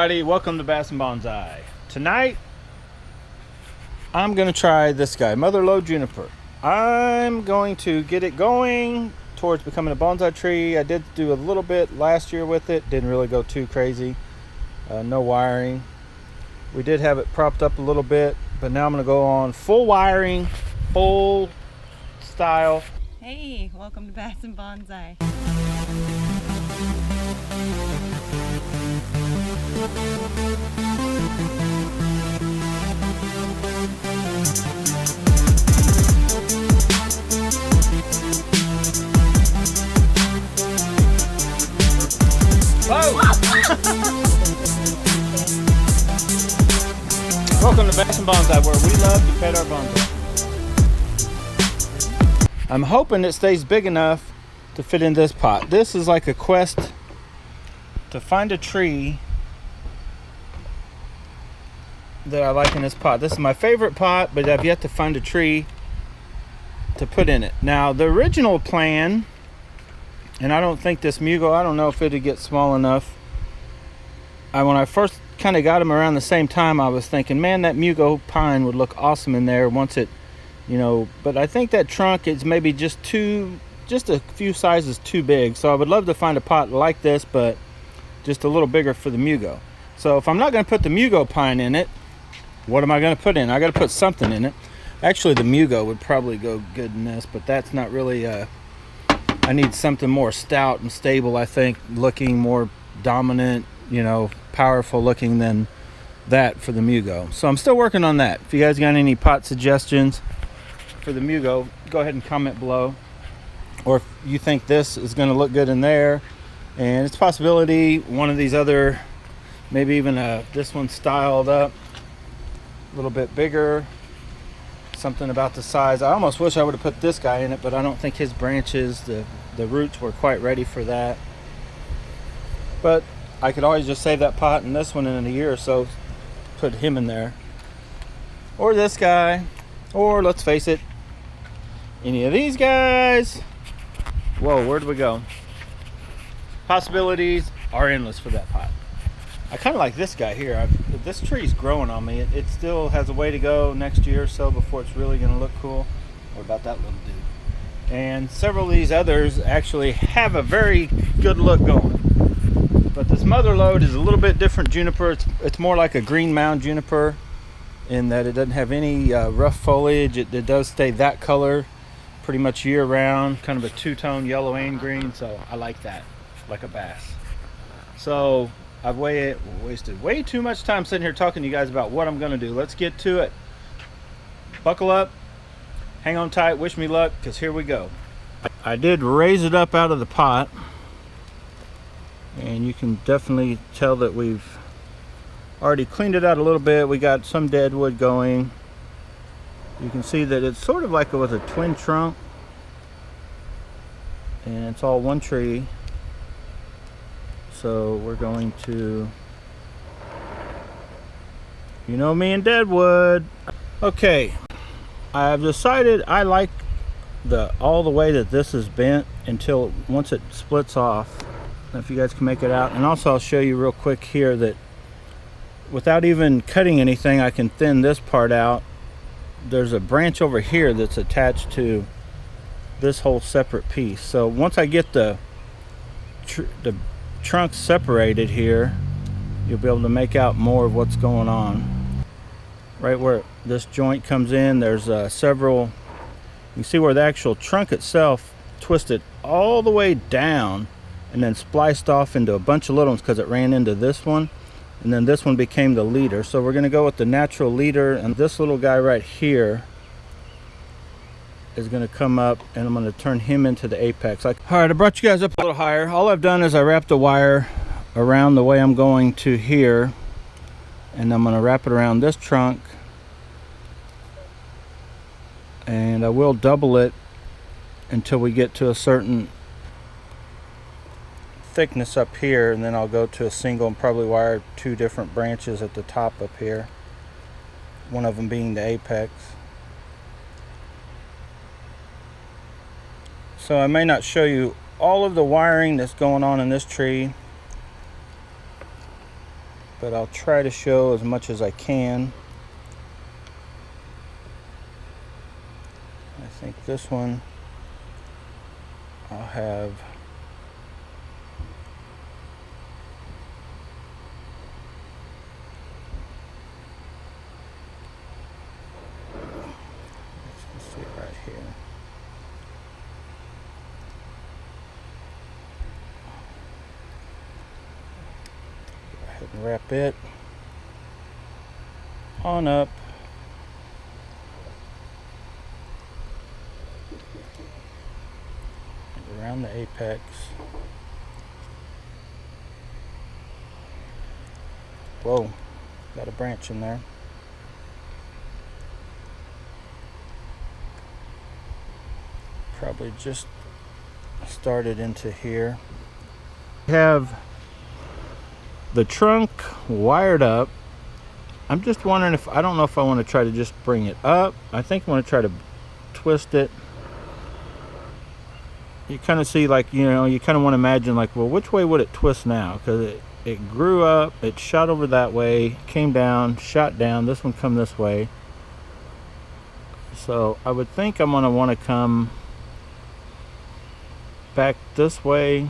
everybody, welcome to Bass Bonsai. Tonight I'm going to try this guy, Motherlode Juniper. I'm going to get it going towards becoming a bonsai tree. I did do a little bit last year with it, didn't really go too crazy. No wiring. We did have it propped up a little bit, but now I'm going to go on full wiring, full style. Hey, welcome to Bass Bonsai. Welcome to Bass Bonsai, where we love to pet our bonsai. I'm hoping it stays big enough to fit in this pot. This is like a quest to find a tree that I like in this pot. This is my favorite pot, but I've yet to find a tree to put in it. Now, the original plan, and I don't think this Mugo, I don't know if it'd get small enough. When I first kind of got them around the same time, I was thinking, man, that Mugo pine would look awesome in there once it, but I think that trunk is maybe just a few sizes too big. So I would love to find a pot like this, but just a little bigger for the Mugo. So if I'm not going to put the Mugo pine in it, what am I going to put in? I got to put something in it. Actually, the Mugo would probably go good in this, but that's not really, I need something more stout and stable, I think, looking more dominant, powerful looking than that for the Mugo. So I'm still working on that. If you guys got any pot suggestions for the Mugo, go ahead and comment below. Or if you think this is going to look good in there, and it's a possibility one of these other, maybe even this one styled up a little bit bigger, something about the size. I almost wish I would have put this guy in it, but I don't think his branches, the roots were quite ready for that. But I could always just save that pot and this one in a year or so, put him in there. Or this guy, or let's face it, any of these guys. Whoa, where do we go? Possibilities are endless for that pot. I kind of like this guy here. This tree's growing on me. It still has a way to go next year or so before it's really going to look cool. What about that little dude? And several of these others actually have a very good look going. But this Motherlode is a little bit different juniper. It's more like a green mound juniper in that it doesn't have any rough foliage. It does stay that color pretty much year round, kind of a two-tone yellow and green. So I like that, like a bass. So I've wasted way too much time sitting here talking to you guys about what I'm going to do. Let's get to it. Buckle up, hang on tight, wish me luck, because here we go. I did raise it up out of the pot, and you can definitely tell that we've already cleaned it out a little bit. We got some dead wood going. You can see that it's sort of like with a twin trunk, and it's all one tree. So we're going to, me and deadwood. Okay, I've decided I like all the way that this is bent until once it splits off. If you guys can make it out. And also I'll show you real quick here that without even cutting anything, I can thin this part out. There's a branch over here that's attached to this whole separate piece. So once I get the trunk separated here, you'll be able to make out more of what's going on. Right where this joint comes in, there's several, you see where the actual trunk itself twisted all the way down and then spliced off into a bunch of little ones because it ran into this one, and then this one became the leader. So we're going to go with the natural leader, and this little guy right here is going to come up, and I'm going to turn him into the apex. All right, I brought you guys up a little higher. All I've done is I wrapped the wire around the way I'm going to here, and I'm going to wrap it around this trunk, and I will double it until we get to a certain thickness up here, and then I'll go to a single and probably wire two different branches at the top up here, one of them being the apex. So I may not show you all of the wiring that's going on in this tree, but I'll try to show as much as I can. I think this one I'll have right here. Go ahead and wrap it on up. Around the apex. Whoa, got a branch in there. Probably just started into here. We have the trunk wired up. I'm just wondering if, I don't know if I want to try to just bring it up. I think I want to try to twist it. You kind of see, like, you know, you kind of want to imagine, like, well, which way would it twist now? Because it grew up, it shot over that way, came down, shot down. This one come this way. So I would think I'm going to want to come back this way.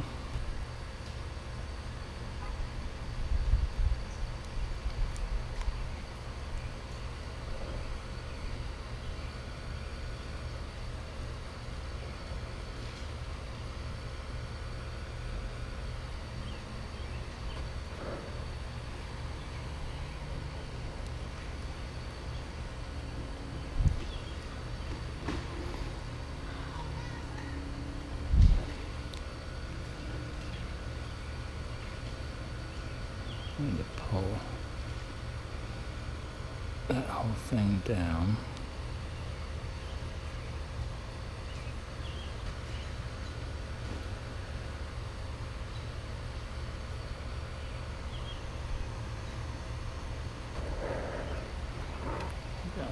I need to pull that whole thing down.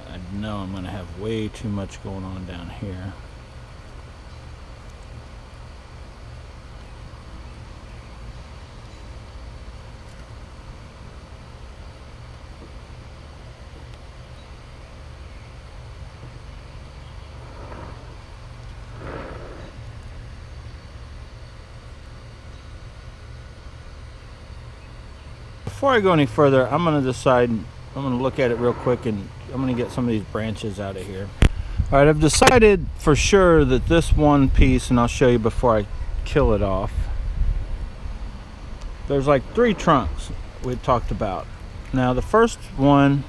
I know I'm going to have way too much going on down here. Before I go any further, I'm going to decide, I'm going to look at it real quick, and I'm going to get some of these branches out of here. All right, I've decided for sure that this one piece, and I'll show you before I kill it off, there's like 3 trunks we talked about. Now the first one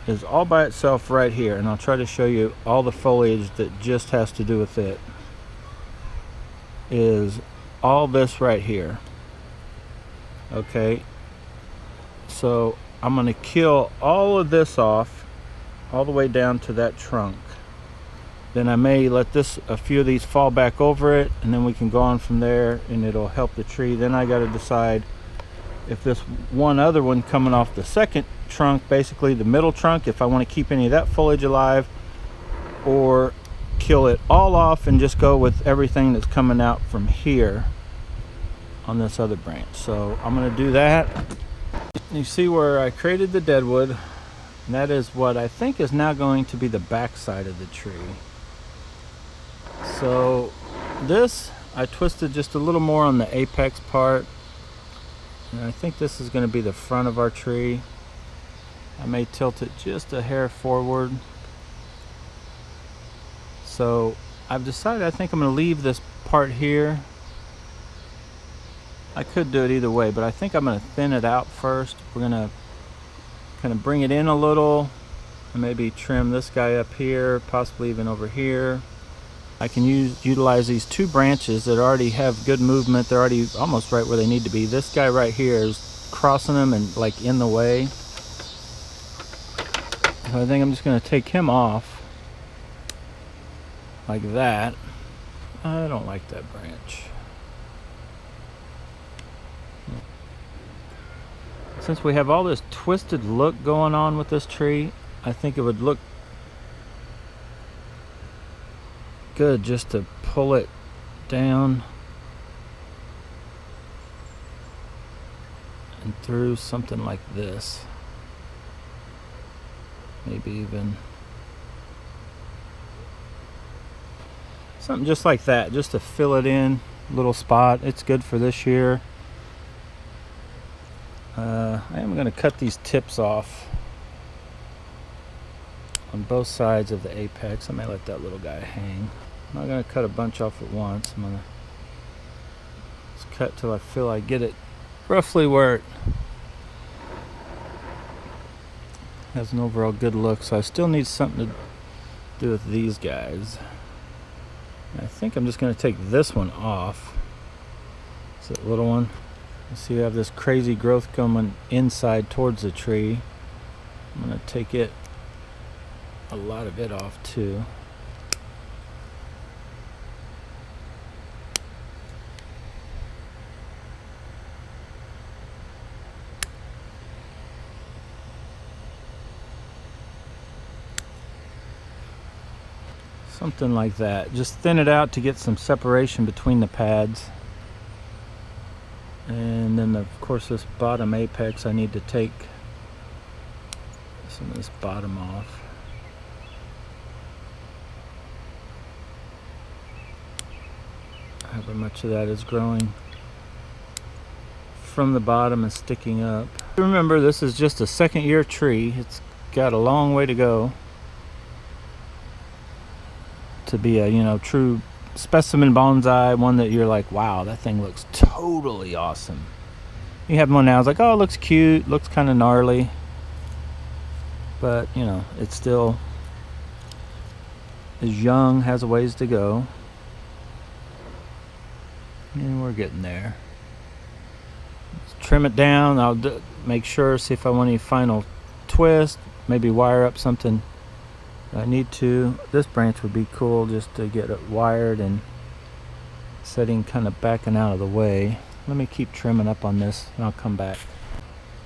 is all by itself right here, and I'll try to show you all the foliage that just has to do with it. Is all this right here. Okay, so I'm going to kill all of this off all the way down to that trunk. Then I may let a few of these fall back over it, and then we can go on from there, and it'll help the tree. Then I got to decide if this one other one coming off the second trunk, basically the middle trunk, if I want to keep any of that foliage alive, or kill it all off and just go with everything that's coming out from here on this other branch. So I'm going to do that. You see where I created the deadwood, and that is what I think is now going to be the back side of the tree. So this I twisted just a little more on the apex part, and I think this is going to be the front of our tree. I may tilt it just a hair forward. So I've decided I think I'm going to leave this part here. I could do it either way, but I think I'm going to thin it out first. We're going to kind of bring it in a little, and maybe trim this guy up here, possibly even over here. I can utilize these 2 branches that already have good movement. They're already almost right where they need to be. This guy right here is crossing them and like in the way. So I think I'm just going to take him off like that. I don't like that branch. Since we have all this twisted look going on with this tree, I think it would look good just to pull it down and and through something like this. Maybe even something just like that, just to fill it in, little spot. It's good for this year. I am going to cut these tips off on both sides of the apex. I may let that little guy hang. I'm not going to cut a bunch off at once. I'm going to just cut till I feel I get it roughly where it has an overall good look. So I still need something to do with these guys. I think I'm just going to take this one off. It's that little one. You see, I have this crazy growth coming inside towards the tree. I'm going to take it, a lot of it off too. Something like that. Just thin it out to get some separation between the pads. And then of course this bottom apex, I need to take some of this bottom off. However much of that is growing from the bottom and sticking up. Remember, this is just a second year tree. It's got a long way to go to be a, you know, true specimen bonsai, one that you're like, wow, that thing looks totally awesome. You have one now, it's like, oh, it looks cute, looks kind of gnarly, but you know, it's still is young, has a ways to go, and we're getting there. Let's trim it down. I'll make sure, see if I want any final twist, maybe wire up something I need to. This branch would be cool just to get it wired and setting, kind of backing out of the way. Let me keep trimming up on this and I'll come back.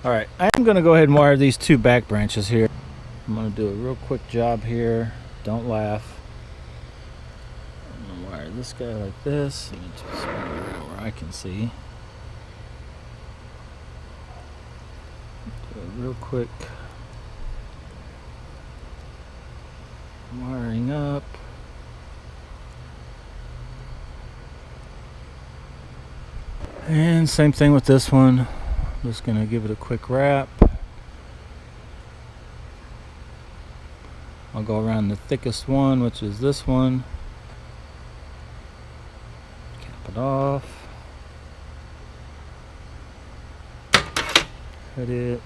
Alright, I am going to go ahead and wire these two back branches here. I'm going to do a real quick job here. Don't laugh. I'm going to wire this guy like this. Let me just spin it around where I can see. Do a real quick wiring up. And same thing with this one. I'm just going to give it a quick wrap. I'll go around the thickest one, which is this one. Cap it off. Cut it.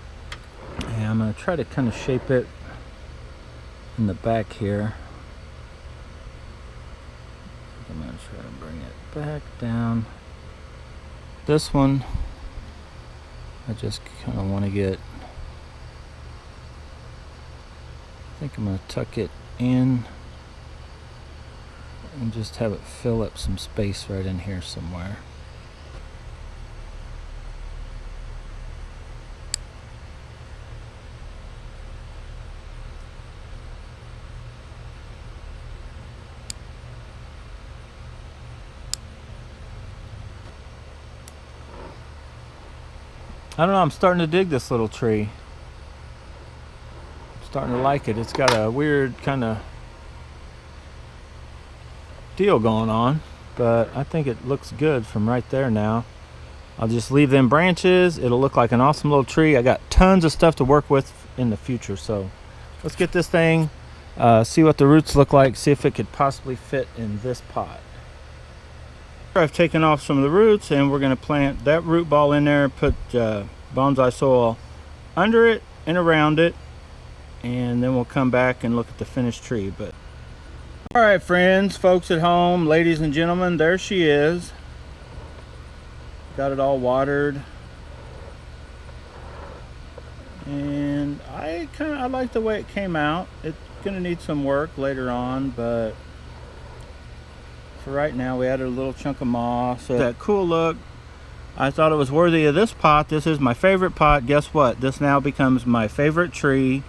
And I'm going to try to kind of shape it in the back here. I'm going to try to bring it back down. This one, I just kind of want to get, I think I'm going to tuck it in and just have it fill up some space right in here somewhere. I don't know, I'm starting to dig this little tree. I'm starting to like it. It's got a weird kind of deal going on, but I think it looks good from right there now. I'll just leave them branches. It'll look like an awesome little tree. I got tons of stuff to work with in the future, so let's get this thing, see what the roots look like, see if it could possibly fit in this pot. I've taken off some of the roots and we're going to plant that root ball in there, put bonsai soil under it and around it, and then we'll come back and look at the finished tree. But all right, friends, folks at home, ladies and gentlemen, there she is. Got it all watered, and I like the way it came out. It's going to need some work later on, but for right now, we added a little chunk of moss. That cool look. I thought it was worthy of this pot. This is my favorite pot. Guess what? This now becomes my favorite tree.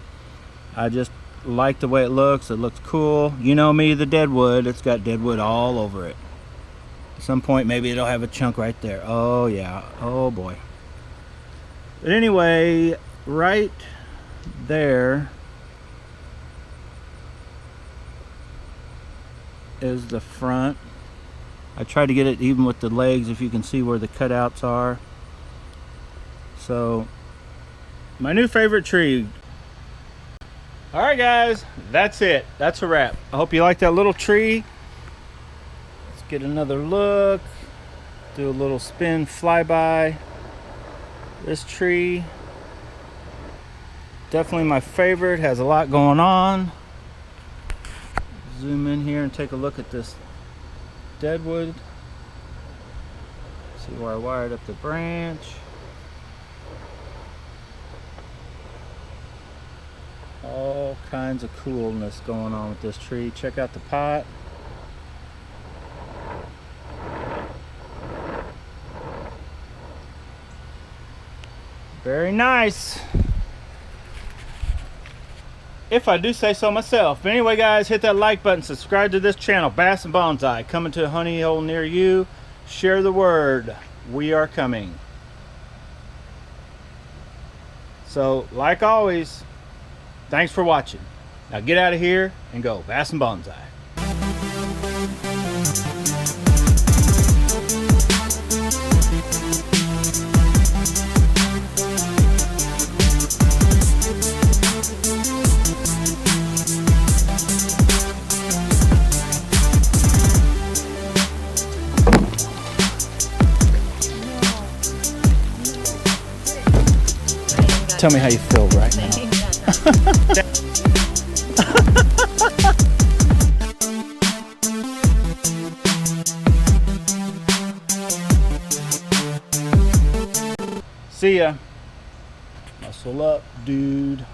I just like the way it looks. It looks cool. You know me, the deadwood. It's got deadwood all over it. At some point, maybe it'll have a chunk right there. Oh, yeah. Oh, boy. But anyway, right there is the front. I tried to get it even with the legs, if you can see where the cutouts are. So, my new favorite tree. Alright guys, that's it. That's a wrap. I hope you like that little tree. Let's get another look. Do a little spin flyby. This tree, definitely my favorite. Has a lot going on. Zoom in here and take a look at this deadwood. See where I wired up the branch. All kinds of coolness going on with this tree. Check out the pot. Very nice, if I do say so myself. But anyway guys, hit that like button, subscribe to this channel, Bass and Bonsai, coming to a honey hole near you. Share the word, we are coming. So like always, thanks for watching. Now get out of here and go Bass and Bonsai. Tell me how you feel right now. See ya. Muscle up, dude.